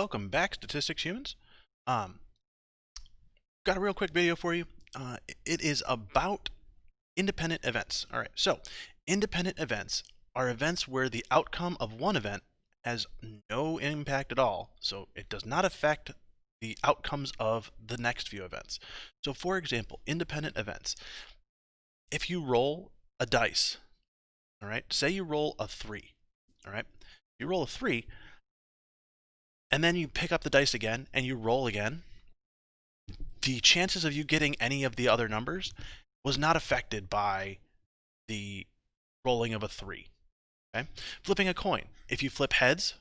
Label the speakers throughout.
Speaker 1: welcome back, Statistics Humans. Um, got a real quick video for you. It is about independent events. All right, so independent events are events where the outcome of one event has no impact at all, so it does not affect the outcomes of the next few events. So, for example, independent events. If you roll a dice, all right, say you roll a 3, all right, you roll a 3, and then you pick up the dice again and you roll again, the chances of you getting any of the other numbers was not affected by the rolling of a 3. Okay? Flipping a coin. If you flip heads,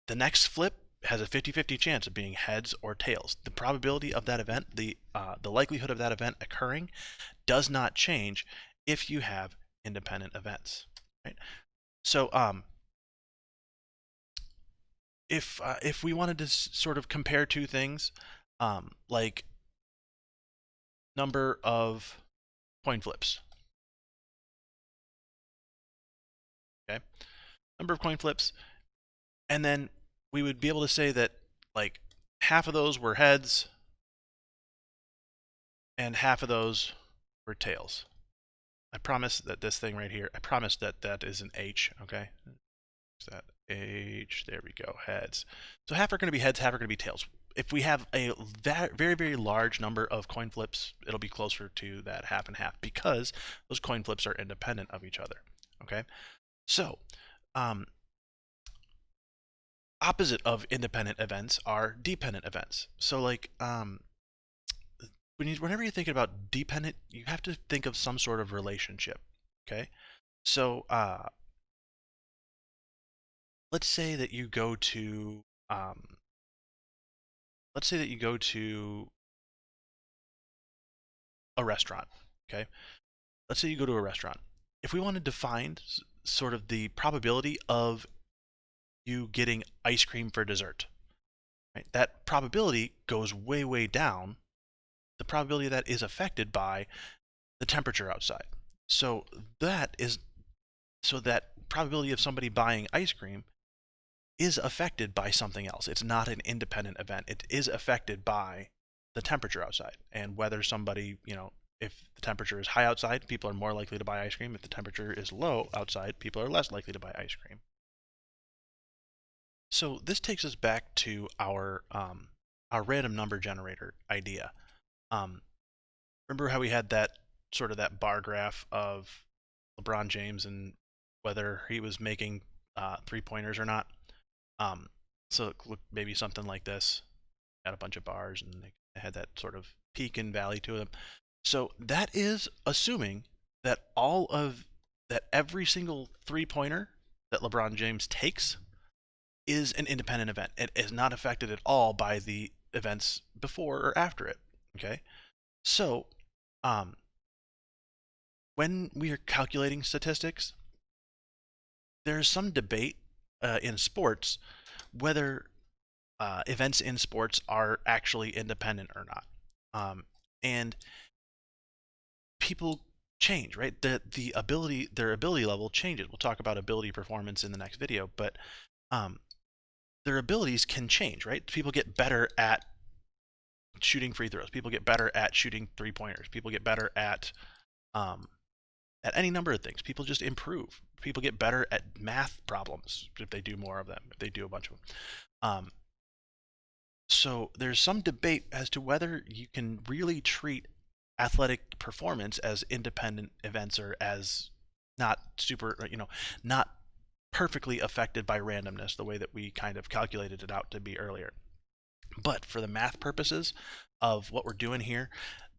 Speaker 1: the next flip has a 50-50 chance of being heads or tails. The probability of that event, the likelihood of that event occurring, does not change if you have independent events. Right? So, if we wanted to sort of compare two things, like number of coin flips. Okay, number of coin flips, and then we would be able to say that like half of those were heads and half of those were tails. I promise that this thing right here, I promise that that is an H, okay? Is that H? There we go, heads. So half are going to be heads, half are going to be tails. If we have a very, very large number of coin flips, it'll be closer to that half and half because those coin flips are independent of each other, okay? So, um, opposite of independent events are dependent events. So like whenever you're thinking about dependent, you have to think of some sort of relationship. Okay, so let's say that you go to um, let's say that you go to a restaurant. Okay, let's say you go to a restaurant. If we wanted to find sort of the probability of you getting ice cream for dessert, right? That probability goes way down. The probability of that is affected by the temperature outside. So that is so that probability of somebody buying ice cream is affected by something else. It's not an independent event. It is affected by the temperature outside and whether somebody, if the temperature is high outside, people are more likely to buy ice cream. If the temperature is low outside, people are less likely to buy ice cream. So this takes us back to our random number generator idea. Um, Remember how we had that sort of that bar graph of LeBron James and whether he was making 3-pointers or not. Um, so it looked maybe something like this. Had a bunch of bars and they had that sort of peak and valley to them. So that is assuming that every single 3-pointer that LeBron James takes is an independent event. It is not affected at all by the events before or after it. Okay, so um, when we are calculating statistics, there's some debate in sports whether events in sports are actually independent or not. And people change, right? Their ability level changes. We'll talk about ability performance in the next video, but um, their abilities can change, right? People get better at shooting free throws. People get better at shooting 3-pointers. People get better um, at any number of things. People just improve. People get better at math problems if they do more of them, if they do a bunch of them. So there's some debate as to whether you can really treat athletic performance as independent events or as not not perfectly affected by randomness the way that we kind of calculated it out to be earlier. But for the math purposes of what we're doing here,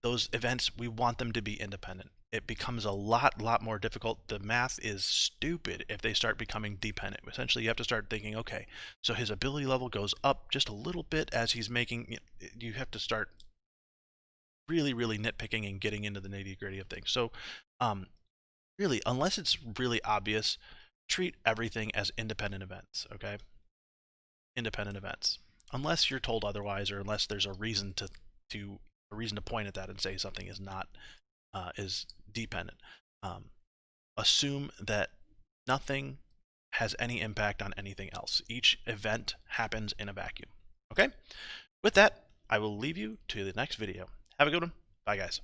Speaker 1: those events, we want them to be independent. It becomes a lot more difficult. The math is stupid if they start becoming dependent. Essentially, you have to start thinking, okay, so his ability level goes up just a little bit as he's making. You have to start really nitpicking and getting into the nitty gritty of things. So, really, unless it's really obvious, treat everything as independent events. Okay, independent events. Unless you're told otherwise, or unless there's a reason to point at that and say something is not is dependent. Um, Assume that nothing has any impact on anything else. Each event happens in a vacuum. Okay? With that, I will leave you to the next video. Have a good one. Bye, guys.